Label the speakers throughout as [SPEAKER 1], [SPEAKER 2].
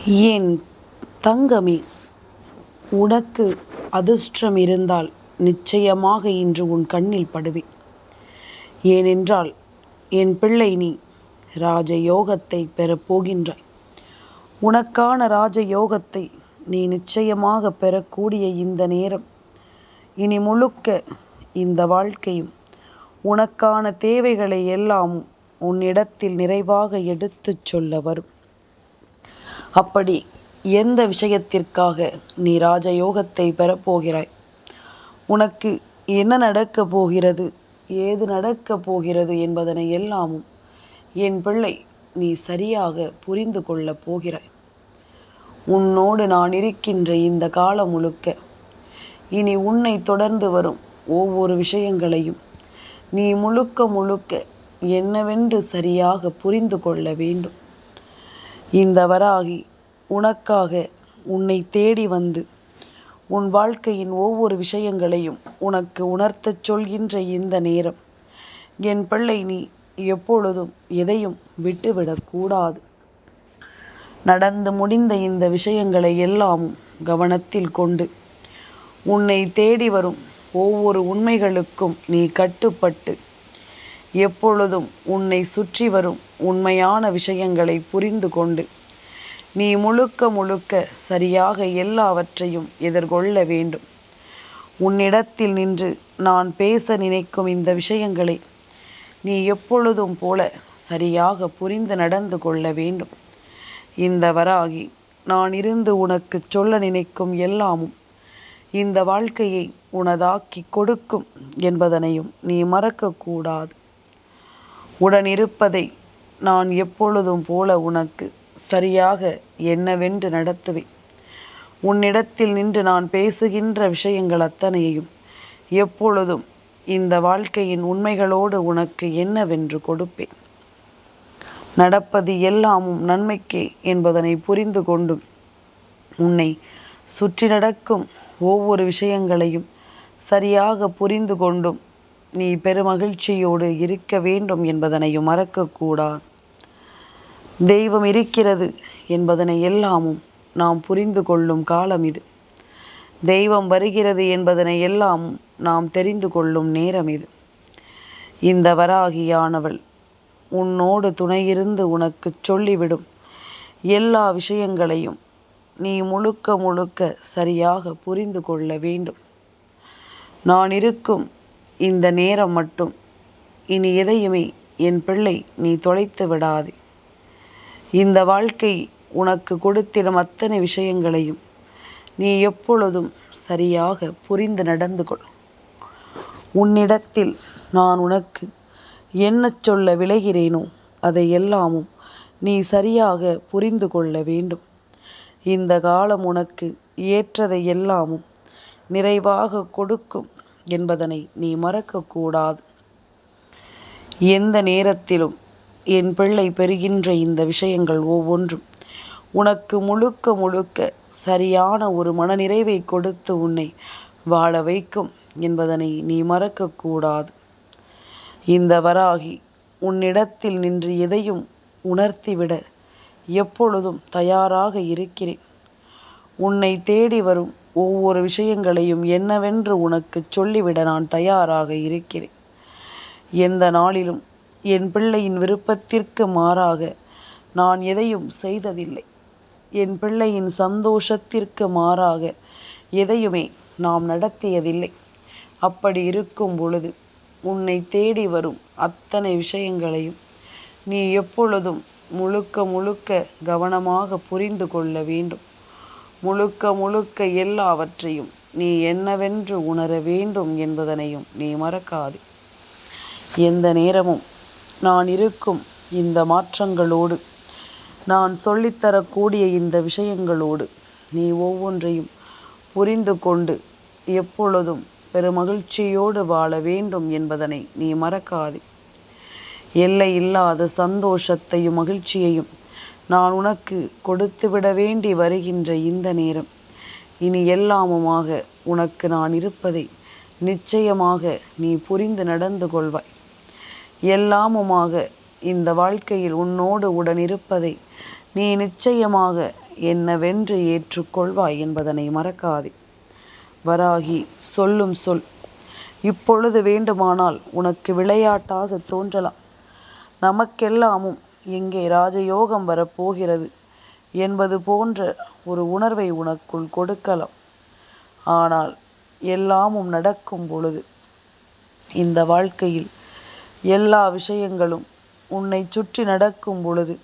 [SPEAKER 1] என் தங்கமே, உனக்கு அதிர்ஷ்டம் இருந்தால் நிச்சயமாக இன்று உன் கண்ணில் படுவேன். ஏனென்றால் என் பிள்ளை, நீ ராஜயோகத்தை பெறப்போகின்றாய். உனக்கான ராஜயோகத்தை நீ நிச்சயமாக பெறக்கூடிய இந்த நேரம், இனி முழுக்க இந்த வாழ்க்கையும் உனக்கான தேவைகளை எல்லாம் உன்னிடத்தில் நிறைவாக எடுத்துச் சொல்ல வரும். அப்படி எந்த விஷயத்திற்காக நீ ராஜயோகத்தை பெறப்போகிறாய், உனக்கு என்ன நடக்கப் போகிறது, ஏது நடக்கப் போகிறது என்பதனை எல்லாமும் என் பிள்ளை நீ சரியாக புரிந்து கொள்ளப் போகிறாய். உன்னோடு நான் இருக்கின்ற இந்த காலம் முழுக்க இனி உன்னை தொடர்ந்து வரும் ஒவ்வொரு விஷயங்களையும் நீ முழுக்க முழுக்க என்னவென்று சரியாக புரிந்து கொள்ள வேண்டும். இந்த வராகி உனக்காக உன்னை தேடி வந்து உன் வாழ்க்கையின் ஒவ்வொரு விஷயங்களையும் உனக்கு உணர்த்தச் சொல்கின்ற இந்த நேரம், என் பிள்ளை நீ எப்பொழுதும் எதையும் விட்டுவிடக்கூடாது. நடந்து முடிந்த இந்த விஷயங்களை எல்லாமும் கவனத்தில் கொண்டு உன்னை தேடி வரும் ஒவ்வொரு உண்மைகளுக்கும் நீ கட்டுப்பட்டு எப்பொழுதும் உன்னை சுற்றி வரும் உண்மையான விஷயங்களை புரிந்து கொண்டு நீ முழுக்க முழுக்க சரியாக எல்லாவற்றையும் எதிர்கொள்ள வேண்டும். உன்னிடத்தில் நின்று நான் பேச நினைக்கும் இந்த விஷயங்களை நீ எப்பொழுதும் போல சரியாக புரிந்து நடந்து கொள்ள வேண்டும். இந்த வராகி நான் இருந்து உனக்கு சொல்ல நினைக்கும் எல்லாமும் இந்த வாழ்க்கையை உனதாக்கி கொடுக்கும் என்பதனையும் நீ மறக்கக்கூடாது. உடனிருப்பதை நான் எப்பொழுதும் போல உனக்கு சரியாக என்னவென்று நடத்துவேன். உன்னிடத்தில் நின்று நான் பேசுகின்ற விஷயங்கள் அத்தனையையும் எப்பொழுதும் இந்த வாழ்க்கையின் உண்மைகளோடு உனக்கு என்னவென்று கொடுப்பேன். நடப்பது எல்லாமும் நன்மைக்கே என்பதனை புரிந்து கொண்டும் உன்னை சுற்றி நடக்கும் ஒவ்வொரு விஷயங்களையும் சரியாக புரிந்து கொண்டும் நீ பெருமகிழ்ச்சியோடு இருக்க வேண்டும் என்பதனையும் மறக்கக்கூடாது. தெய்வம் இருக்கிறது என்பதனை எல்லாமும் நாம் புரிந்து கொள்ளும் காலம் இது. தெய்வம் வருகிறது என்பதனை எல்லாமும் நாம் தெரிந்து கொள்ளும் நேரம் இது. இந்த வராகியானவள் உன்னோடு துணையிருந்து உனக்கு சொல்லிவிடும் எல்லா விஷயங்களையும் நீ முழுக்க முழுக்க சரியாக புரிந்து கொள்ள வேண்டும். நான் இருக்கும் இந்த நேரம் மட்டும் இனி எதையுமே என் பிள்ளை நீ தொலைத்து விடாதே. இந்த வாழ்க்கை உனக்கு கொடுத்திடும் அத்தனை விஷயங்களையும் நீ எப்பொழுதும் சரியாக புரிந்து நடந்து கொள். உன்னிடத்தில் நான் உனக்கு என்ன சொல்ல விளைகிறேனோ அதை எல்லாமும் நீ சரியாக புரிந்து கொள்ள வேண்டும். இந்த காலம் உனக்கு ஏற்றதை எல்லாமும் நிறைவாக கொடுக்கும் என்பதனை நீ மறக்கக்கூடாது. எந்த நேரத்திலும் என் பிள்ளை பெறுகின்ற இந்த விஷயங்கள் ஒவ்வொன்றும் உனக்கு முழுக்க முழுக்க சரியான ஒரு மனநிறைவை கொடுத்து உன்னை வாழ வைக்கும் என்பதனை நீ மறக்கக்கூடாது. இந்த வராகி உன்னிடத்தில் நின்று எதையும் உணர்த்திவிட எப்பொழுதும் தயாராக இருக்கிறேன். உன்னை தேடி வரும் ஒவ்வொரு விஷயங்களையும் என்னவென்று உனக்கு சொல்லிவிட நான் தயாராக இருக்கிறேன். எந்த நாளிலும் என் பிள்ளையின் விருப்பத்திற்கு மாறாக நான் எதையும் செய்ததில்லை. என் பிள்ளையின் சந்தோஷத்திற்கு மாறாக எதையுமே நாம் நடத்தியதில்லை. அப்படி இருக்கும் பொழுது உன்னை தேடி வரும் அத்தனை விஷயங்களையும் நீ எப்பொழுதும் முழுக்க முழுக்க கவனமாக புரிந்து கொள்ள வேண்டும். முழுக்க முழுக்க எல்லாவற்றையும் நீ என்னவென்று உணர வேண்டும் என்பதனையும் நீ மறக்காதே. எந்த நேரமும் நான் இருக்கும் இந்த மாற்றங்களோடு, நான் சொல்லித்தரக்கூடிய இந்த விஷயங்களோடு நீ ஒவ்வொன்றையும் புரிந்து கொண்டு எப்பொழுதும் பெருமகிழ்ச்சியோடு வாழ வேண்டும் என்பதனை நீ மறக்காதே. எல்லை இல்லாத சந்தோஷத்தையும் மகிழ்ச்சியையும் நான் உனக்கு கொடுத்துவிட வேண்டி வருகின்ற இந்த நேரம், இனி எல்லாமுமாக உனக்கு நான் இருப்பதை நிச்சயமாக நீ புரிந்து நடந்து கொள்வாய். எல்லாமுமாக இந்த வாழ்க்கையில் உன்னோடு உடன் இருப்பதை நீ நிச்சயமாக என்னவென்று ஏற்றுக்கொள்வாய் என்பதனை மறக்காதே. வராகி சொல்லும் சொல் இப்பொழுது வேண்டுமானால் உனக்கு விளையாட்டாக தோன்றலாம். நமக்கெல்லாமும் எங்கே ராஜயோகம் வரப்போகிறது என்பது போன்ற ஒரு உணர்வை உனக்குள் கொடுக்கலாம். ஆனால் எல்லாமும் நடக்கும் பொழுது, இந்த வாழ்க்கையில் எல்லா விஷயங்களும் உன்னை சுற்றி நடக்கும் பொழுது,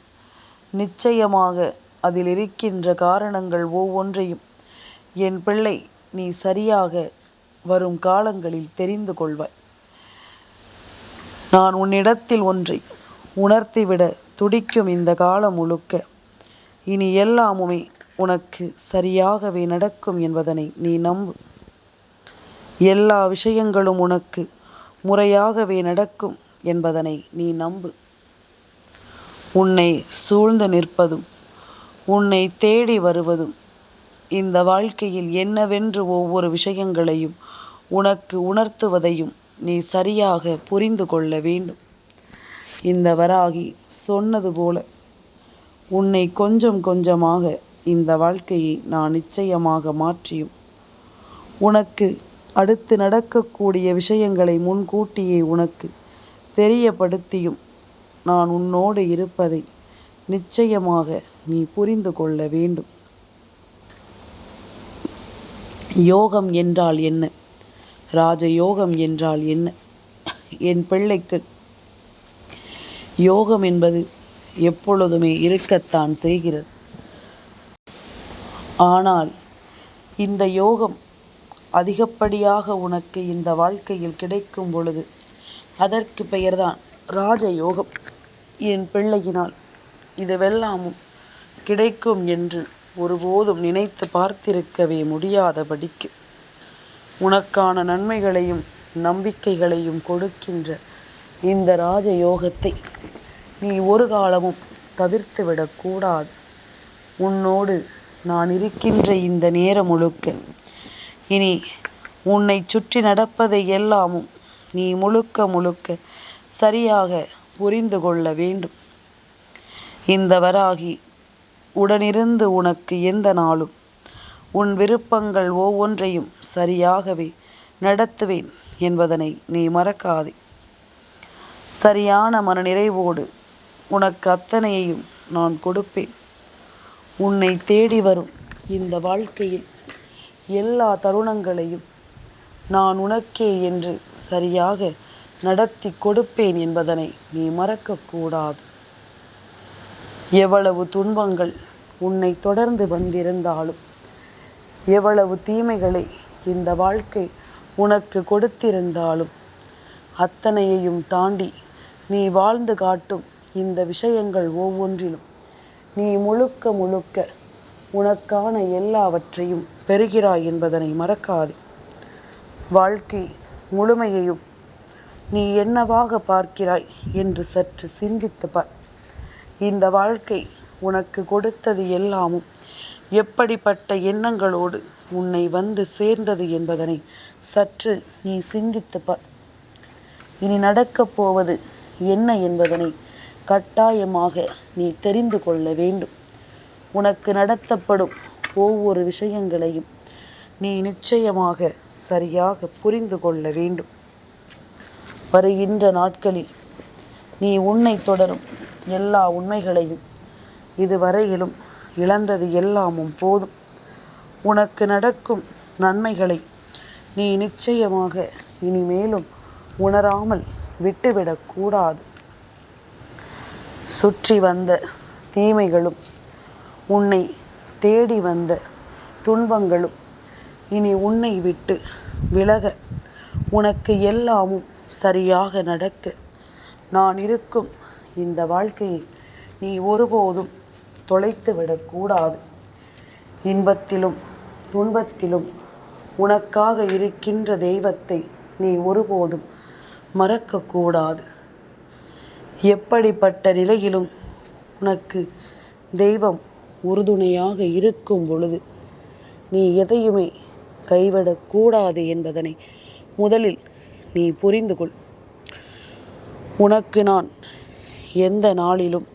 [SPEAKER 1] நிச்சயமாக அதில் இருக்கின்ற காரணங்கள் ஒவ்வொன்றையும் என் பிள்ளை நீ சரியாக வரும் காலங்களில் தெரிந்து கொள்வாய். நான் உன்னிடத்தில் ஒன்றை உணர்த்திவிட துடிக்கும் இந்த காலம் முழுக்க இனி எல்லாமுமே உனக்கு சரியாகவே நடக்கும் என்பதனை நீ நம்பு. எல்லா விஷயங்களும் உனக்கு முறையாகவே நடக்கும் என்பதனை நீ நம்பு. உன்னை சூழ்ந்து நிற்பதும் உன்னை தேடி வருவதும் இந்த வாழ்க்கையில் என்னவென்று ஒவ்வொரு விஷயங்களையும் உனக்கு உணர்த்துவதையும் நீ சரியாக புரிந்து கொள்ள வேண்டும். இந்த வராகி சொன்னது போல உன்னை கொஞ்சம் கொஞ்சமாக இந்த வாழ்க்கையை நான் நிச்சயமாக மாற்றியும் உனக்கு அடுத்து நடக்கக்கூடிய விஷயங்களை முன்கூட்டியே உனக்கு தெரியப்படுத்தியும் நான் உன்னோடு இருப்பதை நிச்சயமாக நீ புரிந்து கொள்ள வேண்டும். யோகம் என்றால் என்ன, ராஜயோகம் என்றால் என்ன? என் பிள்ளைக்கு யோகம் என்பது எப்பொழுதுமே இருக்கத்தான் செய்கிறது. ஆனால் இந்த யோகம் அதிகப்படியாக உனக்கு இந்த வாழ்க்கையில் கிடைக்கும் பொழுது அதற்கு பெயர்தான் ராஜயோகம். என் பிள்ளையினால் இதுவெல்லாமும் கிடைக்கும் என்று ஒருபோதும் நினைத்து பார்த்திருக்கவே முடியாதபடிக்கு உனக்கான நன்மைகளையும் நம்பிக்கைகளையும் கொடுக்கின்ற இந்த ராஜயோகத்தை நீ ஒரு காலமும் தவிர்த்து விடக்கூடாது. உன்னோடு நான் இருக்கின்ற இந்த நேரம் முழுக்க இனி உன்னை சுற்றி நடப்பதை எல்லாமும் நீ முழுக்க முழுக்க சரியாக புரிந்து கொள்ள வேண்டும். இந்த வராகி உடனிருந்து உனக்கு எந்த நாளும் உன் விருப்பங்கள் ஒவ்வொன்றையும் சரியாகவே நடத்துவேன் என்பதனை நீ மறக்காதே. சரியான மனநிறைவோடு உனக்கு அத்தனையையும் நான் கொடுப்பேன். உன்னை தேடி வரும் இந்த வாழ்க்கையில் எல்லா தருணங்களையும் நான் உனக்கே என்று சரியாக நடத்தி கொடுப்பேன் என்பதனை நீ மறக்கக்கூடாது. எவ்வளவு துன்பங்கள் உன்னை தொடர்ந்து வந்திருந்தாலும், எவ்வளவு தீமைகளை இந்த வாழ்க்கை உனக்கு கொடுத்திருந்தாலும், அத்தனையையும் தாண்டி நீ வாழ்ந்து காட்டும் இந்த விஷயங்கள் ஒவ்வொன்றிலும் நீ முழுக்க முழுக்க உனக்கான எல்லாவற்றையும் பெறுகிறாய் என்பதனை மறக்காதே. வாழ்க்கை முழுமையையும் நீ என்னவாக பார்க்கிறாய் என்று சற்று சிந்தித்து பார். இந்த வாழ்க்கை உனக்கு கொடுத்தது எல்லாமும் எப்படிப்பட்ட எண்ணங்களோடு உன்னை வந்து சேர்ந்தது என்பதனை சற்று நீ சிந்தித்து பார். இனி நடக்கப் போவது என்ன என்பதனை கட்டாயமாக நீ தெரிந்து கொள்ள வேண்டும். உனக்கு நடத்தப்படும் ஒவ்வொரு விஷயங்களையும் நீ நிச்சயமாக சரியாக புரிந்து கொள்ள வேண்டும். வருகின்ற நாட்களில் நீ உன்னை தொடரும் எல்லா உண்மைகளையும் இதுவரையிலும் இழந்தது எல்லாமும் போதும். உனக்கு நடக்கும் நன்மைகளை நீ நிச்சயமாக இனிமேலும் உணராமல் விட்டுவிடக்கூடாது. சுற்றி வந்த தீமைகளும் உன்னை தேடி வந்த துன்பங்களும் இனி உன்னை விட்டு விலக, உனக்கு எல்லாமும் சரியாக நடக்க நான் இருக்கும் இந்த வாழ்க்கையை நீ ஒருபோதும் தொலைத்து விடக்கூடாது. இன்பத்திலும் துன்பத்திலும் உனக்காக இருக்கின்ற தெய்வத்தை நீ ஒருபோதும் மறக்கக்கூடாது. எப்படிப்பட்ட நிலையிலும் உனக்கு தெய்வம் உறுதுணையாக இருக்கும் பொழுது நீ எதையுமே கைவிடக்கூடாது என்பதனை முதலில் நீ புரிந்து கொள். உனக்கு நான் எந்த நாளிலும்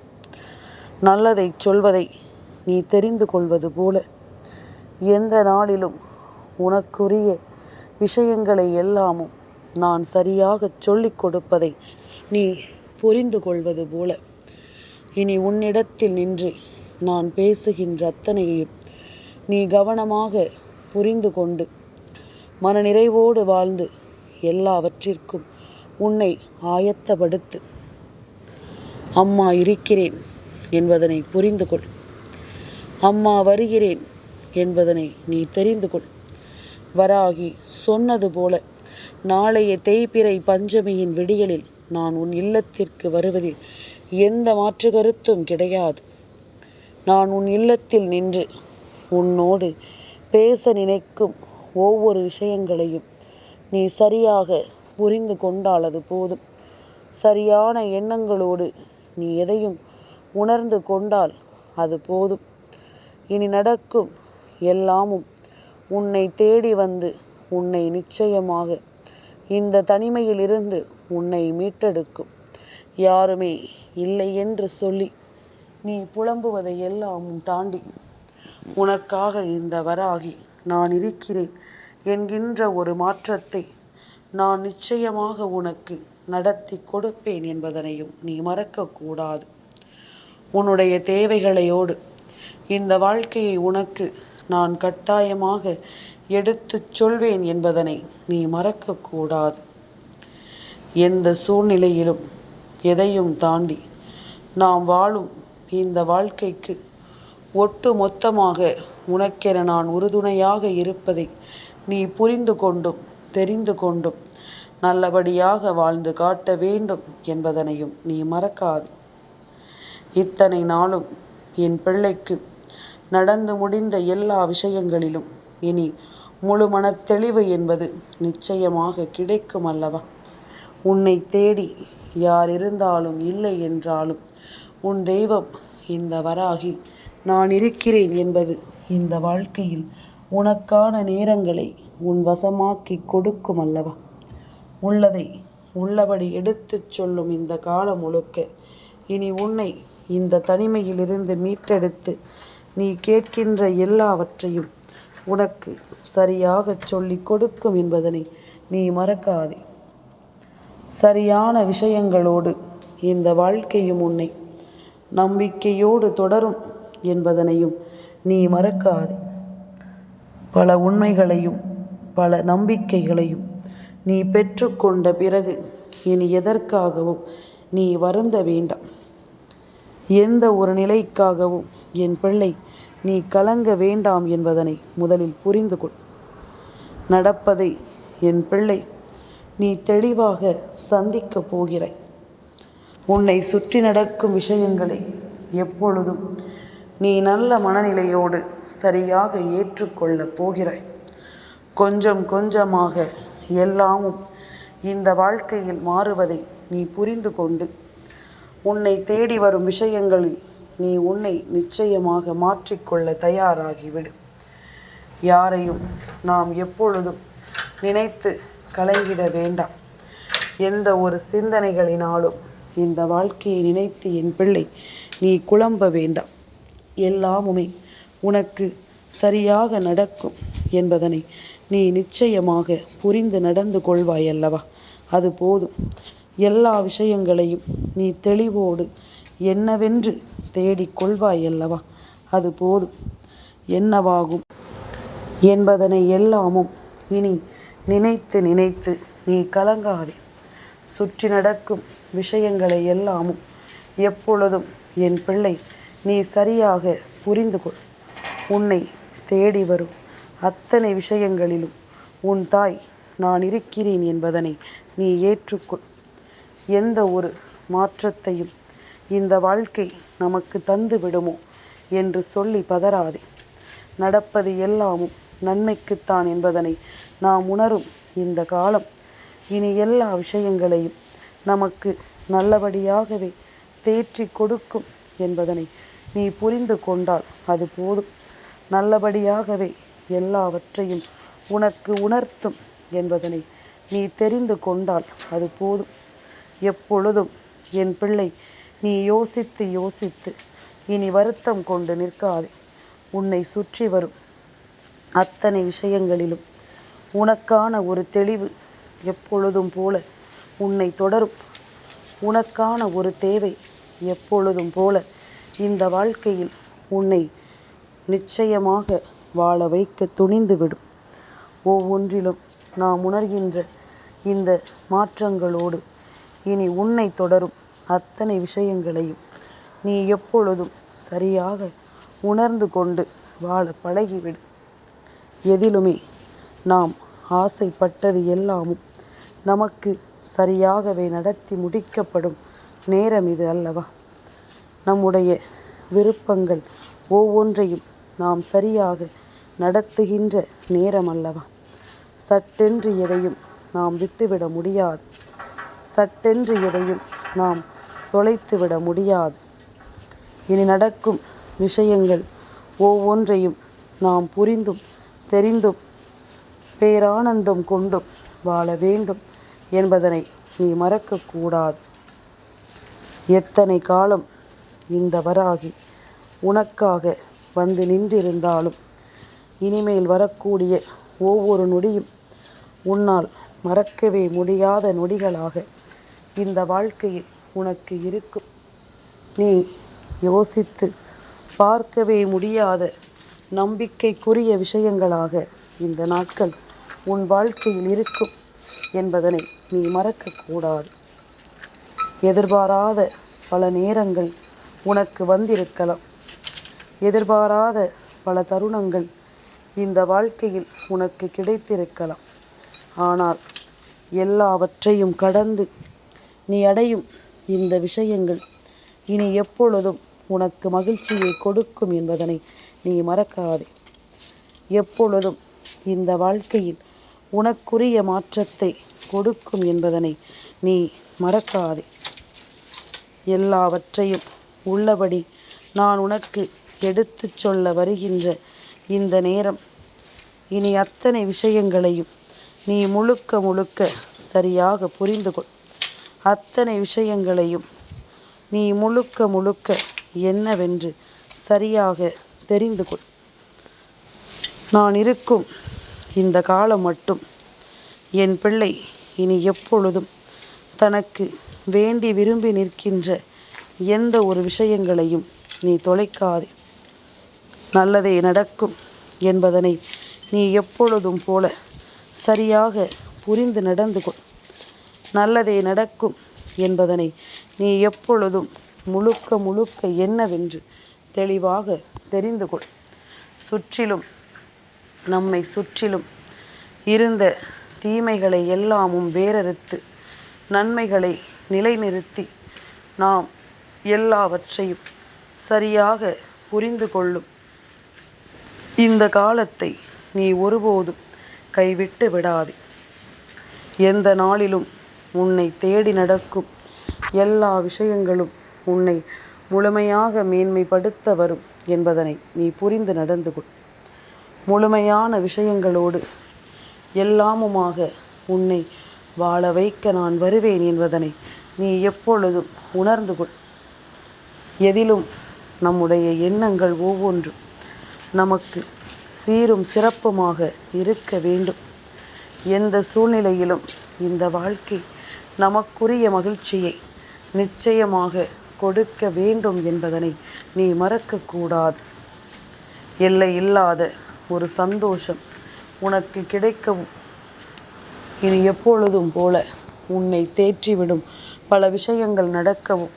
[SPEAKER 1] நல்லதை சொல்வதை நீ தெரிந்து கொள்வது போல எந்த நாளிலும் உனக்குரிய விஷயங்களை எல்லாமும் நான் சரியாக சொல்லிக் கொடுப்பதை நீ புரிந்து கொள்வது போல இனி உன்னிடத்தில் நின்று நான் பேசுகின்ற அத்தனையையும் நீ கவனமாக புரிந்து கொண்டு மனநிறைவோடு வாழ்ந்து எல்லாவற்றிற்கும் உன்னை ஆயத்தப்படுத்து. அம்மா இருக்கிறேன் என்பதனை புரிந்து கொள். அம்மா வருகிறேன் என்பதனை நீ தெரிந்து கொள். வராகி சொன்னது போல நாளைய தேய்பிறை பஞ்சமியின் விடியலில் நான் உன் இல்லத்திற்கு வருவதில் எந்த மாற்று கருத்தும் கிடையாது. நான் உன் இல்லத்தில் நின்று உன்னோடு பேச நினைக்கும் ஒவ்வொரு விஷயங்களையும் நீ சரியாக புரிந்து கொண்டால் அது போதும். சரியான எண்ணங்களோடு நீ எதையும் உணர்ந்து கொண்டால் அது போதும். இனி நடக்கும் எல்லாமும் உன்னை தேடி வந்து உன்னை நிச்சயமாக இந்த தனிமையிலிருந்து உன்னை மீட்டெடுக்கும். யாருமே இல்லை என்று சொல்லி நீ புலம்புவதை எல்லாமும் தாண்டி உனக்காக இந்த வராகி நான் இருக்கிறேன் என்கின்ற ஒரு மாற்றத்தை நான் நிச்சயமாக உனக்கு நடத்தி கொடுப்பேன் என்பதனையும் நீ மறக்கக்கூடாது. உன்னுடைய தேவைகளையோடு இந்த வாழ்க்கையை உனக்கு நான் கட்டாயமாக எடுத்துச் சொல்வேன் என்பதனை நீ மறக்கக்கூடாது. எந்த சூழ்நிலையிலும் எதையும் தாண்டி நாம் வாழும் இந்த வாழ்க்கைக்கு ஒட்டு மொத்தமாக உனக்கென நான் உறுதுணையாக இருப்பதை நீ புரிந்து கொண்டும் தெரிந்து கொண்டும் நல்லபடியாக வாழ்ந்து காட்ட வேண்டும் என்பதனையும் நீ மறக்காது. இத்தனை நாளும் என் பிள்ளைக்கு நடந்து முடிந்த எல்லா விஷயங்களிலும் இனி முழு மனத்தெளிவு என்பது நிச்சயமாக கிடைக்கும் அல்லவா? உன்னை தேடி யார் இருந்தாலும் இல்லை என்றாலும் உன் தெய்வம் இந்த வராகி நான் இருக்கிறேன் என்பது இந்த வாழ்க்கையில் உனக்கான நேரங்களை உன் வசமாக்கி கொடுக்கும் அல்லவா? உள்ளதை உள்ளபடி எடுத்துச் சொல்லும் இந்த காலம் முழுக்க இனி உன்னை இந்த தனிமையிலிருந்து மீட்டெடுத்து நீ கேட்கின்ற எல்லாவற்றையும் உனக்கு சரியாக சொல்லிக் கொடுக்கும் என்பதனை நீ மறக்காதே. சரியான விஷயங்களோடு இந்த வாழ்க்கையும் உன்னை நம்பிக்கையோடு தொடரும் என்பதனையும் நீ மறக்காதே. பல உண்மைகளையும் பல நம்பிக்கைகளையும் நீ பெற்றுக்கொண்ட பிறகு இனி எதற்காகவும் நீ வருந்த வேண்டாம். எந்த ஒரு நிலைக்காகவும் என் பிள்ளை நீ கலங்க வேண்டாம் என்பதனை முதலில் புரிந்து கொள். நடப்பதை என் பிள்ளை நீ தெளிவாக சந்திக்கப் போகிறாய். உன்னை சுற்றி நடக்கும் விஷயங்களை எப்பொழுதும் நீ நல்ல மனநிலையோடு சரியாக ஏற்றுக்கொள்ளப் போகிறாய். கொஞ்சம் கொஞ்சமாக எல்லாமும் இந்த வாழ்க்கையில் மாறுவதை நீ புரிந்து கொண்டு உன்னை தேடி வரும் விஷயங்களில் நீ உன்னை நிச்சயமாக மாற்றிக்கொள்ள தயாராகிவிடு. யாரையும் நாம் எப்பொழுதும் நினைத்து கலங்கிட வேண்டாம். எந்த ஒரு சிந்தனைகளினாலும் இந்த வாழ்க்கையை நினைத்து என் பிள்ளை நீ குழம்ப வேண்டாம். எல்லாமுமே உனக்கு சரியாக நடக்கும் என்பதனை நீ நிச்சயமாக புரிந்து நடந்து கொள்வாய் அல்லவா? அது போதும். எல்லா விஷயங்களையும் நீ தெளிவோடு என்னவென்று தேடிக்கொள்வாய் அல்லவா? அது போதும். என்னவாகும் என்பதனை எல்லாமும் இனி நினைத்து நினைத்து நீ கலங்காதே. சுற்றி நடக்கும் விஷயங்களை எல்லாமும் எப்பொழுதும் என் பிள்ளை நீ சரியாக புரிந்து கொள். உன்னை தேடி வரும் அத்தனை விஷயங்களிலும் உன் தாய் நான் இருக்கிறேன் என்பதனை நீ ஏற்றுக்கொள். எந்த ஒரு மாற்றத்தையும் இந்த வாழ்க்கை நமக்கு தந்து விடுமோ என்று சொல்லி பதறாதே. நடப்பது எல்லாமும் நன்மைக்குத்தான் என்பதனை நாம் உணரும் இந்த காலம் இனி எல்லா விஷயங்களையும் நமக்கு நல்லபடியாகவே தேற்றி கொடுக்கும் என்பதனை நீ புரிந்து கொண்டால் அது போதும். நல்லபடியாகவே எல்லாவற்றையும் உனக்கு உணர்த்தும் என்பதனை நீ தெரிந்து கொண்டால் அது போதும். எப்பொழுதும் என் பிள்ளை நீ யோசித்து யோசித்து இனி வருத்தம் கொண்டு நிற்காதே. உன்னை சுற்றி வரும் அத்தனை விஷயங்களிலும் உனக்கான ஒரு தெளிவு எப்பொழுதும் போல உன்னை தொடரும். உனக்கான ஒரு தேவை எப்பொழுதும் போல இந்த வாழ்க்கையில் உன்னை நிச்சயமாக வாழ வைக்க துணிந்துவிடும். ஒவ்வொன்றிலும் நாம் உணர்கின்ற இந்த மாற்றங்களோடு இனி உன்னை தொடரும் அத்தனை விஷயங்களையும் நீ எப்பொழுதும் சரியாக உணர்ந்து கொண்டு வாழ பழகிவிடும். எதிலுமே நாம் ஆசைப்பட்டது எல்லாமும் நமக்கு சரியாகவே நடத்தி முடிக்கப்படும் நேரம் இது அல்லவா? நம்முடைய விருப்பங்கள் ஒவ்வொன்றையும் நாம் சரியாக நடத்துகின்ற நேரம் அல்லவா? சட்டென்று எதையும் நாம் விட்டுவிட முடியாது. சட்டென்று எதையும் நாம் தொலைத்துவிட முடியாது. இனி நடக்கும் விஷயங்கள் ஒவ்வொன்றையும் நாம் புரிந்தும் தெரிந்தும் பேரானந்தம் கொண்டும் வாழ வேண்டும் என்பதனை நீ மறக்கக்கூடாது. எத்தனை காலம் இந்த வராகி உனக்காக வந்து நின்றிருந்தாலும் இனிமேல் வரக்கூடிய ஒவ்வொரு நொடியும் உன்னால் மறக்கவே முடியாத நொடிகளாக இந்த வாழ்க்கையில் உனக்கு இருக்கும். நீ யோசித்து பார்க்கவே முடியாத நம்பிக்கைக்குரிய விஷயங்களாக இந்த நாட்கள் உன் வாழ்க்கையில் இருக்கும் என்பதனை நீ மறக்கக்கூடாது. எதிர்பாராத பல நேரங்கள் உனக்கு வந்திருக்கலாம். எதிர்பாராத பல தருணங்கள் இந்த வாழ்க்கையில் உனக்கு கிடைத்திருக்கலாம். ஆனால் எல்லாவற்றையும் கடந்து நீ அடையும் இந்த விஷயங்கள் இனி எப்பொழுதும் உனக்கு மகிழ்ச்சியை கொடுக்கும் என்பதனை நீ மறக்காதே. எப்பொழுதும் இந்த வாழ்க்கையில் உனக்குரிய மாற்றத்தை கொடுக்கும் என்பதனை நீ மறக்காதே. எல்லாவற்றையும் உள்ளபடி நான் உனக்கு எடுத்துச் சொல்ல வருகின்ற இந்த நேரம் இனி அத்தனை விஷயங்களையும் நீ முழுக்க முழுக்க சரியாக புரிந்து கொள். அத்தனை விஷயங்களையும் நீ முழுக்க முழுக்க என்னவென்று சரியாக தெரிந்து கொள். நான் இருக்கும் இந்த காலம் மட்டும் என் பிள்ளை இனி எப்பொழுதும் தனக்கு வேண்டி விரும்பி நிற்கின்ற எந்த ஒரு விஷயங்களையும் நீ தொலைக்காதே. நல்லதே நடக்கும் என்பதனை நீ எப்பொழுதும் போல சரியாக புரிந்து நடந்து கொள். நல்லதே நடக்கும் என்பதனை நீ எப்பொழுதும் முழுக்க முழுக்க என்னவென்று தெளிவாக தெரிந்து கொள். சுற்றிலும் நம்மை சுற்றிலும் இருந்த தீமைகளை எல்லாமும் வேறறுத்து நன்மைகளை நிலைநிறுத்தி நாம் எல்லாவற்றையும் சரியாக புரிந்து கொள்ளும் இந்த காலத்தை நீ ஒருபோதும் கைவிட்டு விடாதே. எந்த நாளிலும் உன்னை தேடி நடக்கும் எல்லா விஷயங்களும் உன்னை முழுமையாக மேன்மைப்படுத்த வரும் என்பதனை நீ புரிந்து நடந்து கொள். முழுமையான விஷயங்களோடு எல்லாமுமாக உன்னை வாழ வைக்க நான் வருவேன் என்பதனை நீ எப்பொழுதும் உணர்ந்து கொள். எதிலும் நம்முடைய எண்ணங்கள் ஒவ்வொன்றும் நமக்கு சீரும் சிறப்புமாக இருக்க வேண்டும். எந்த சூழ்நிலையிலும் இந்த வாழ்க்கை நமக்குரிய மகிழ்ச்சியை நிச்சயமாக கொடுக்க வேண்டும் என்பதனை நீ மறக்கக்கூடாது. எல்லை இல்லாத ஒரு சந்தோஷம் உனக்கு கிடைக்கவும் இனி எப்பொழுதும் போல உன்னை தேற்றிவிடும் பல விஷயங்கள் நடக்கவும்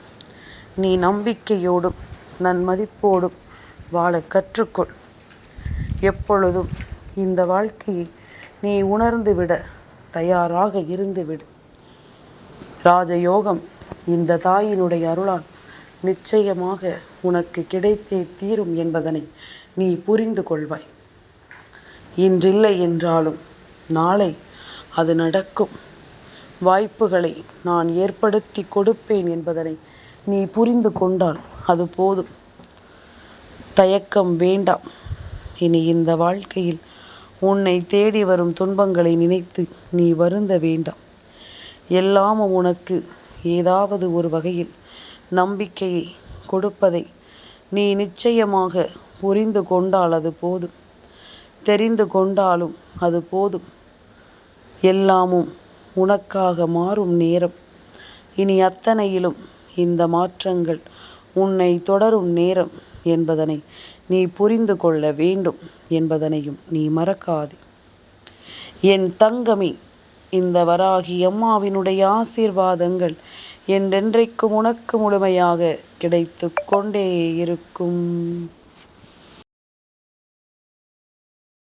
[SPEAKER 1] நீ நம்பிக்கையோடும் நன்மதிப்போடும் வாழ கற்றுக்கொள். எப்பொழுதும் இந்த வாழ்க்கையை நீ உணர்ந்துவிட தயாராக இருந்துவிடு. ராஜயோகம் இந்த தாயினுடைய அருளால் நிச்சயமாக உனக்கு கிடைத்தே தீரும் என்பதனை நீ புரிந்து கொள்வாய். இன்றில்லை என்றாலும் நாளை அது நடக்கும். வாய்ப்புகளை நான் ஏற்படுத்தி கொடுப்பேன் என்பதனை நீ புரிந்து கொண்டால் அது போதும். தயக்கம் வேண்டாம். இனி இந்த வாழ்க்கையில் உன்னை தேடி வரும் துன்பங்களை நினைத்து நீ வருந்த வேண்டாம். எல்லாமும் உனக்கு ஏதாவது ஒரு வகையில் நம்பிக்கையை கொடுப்பதை நீ நிச்சயமாக புரிந்து கொண்டால் அது போதும். தெரிந்து கொண்டாலும் அது போதும். எல்லாமும் உனக்காக மாறும் நேரம். இனி அத்தனையிலும் இந்த மாற்றங்கள் உன்னை தொடரும் நேரம் என்பதனை நீ புரிந்து கொள்ள வேண்டும் என்பதனையும் நீ மறக்காதே. என் தங்கமே, இந்த வராகி அம்மாவினுடைய ஆசீர்வாதங்கள் என்றென்றைக்கும் உனக்கு முழுமையாக கிடைத்து கொண்டே இருக்கும்.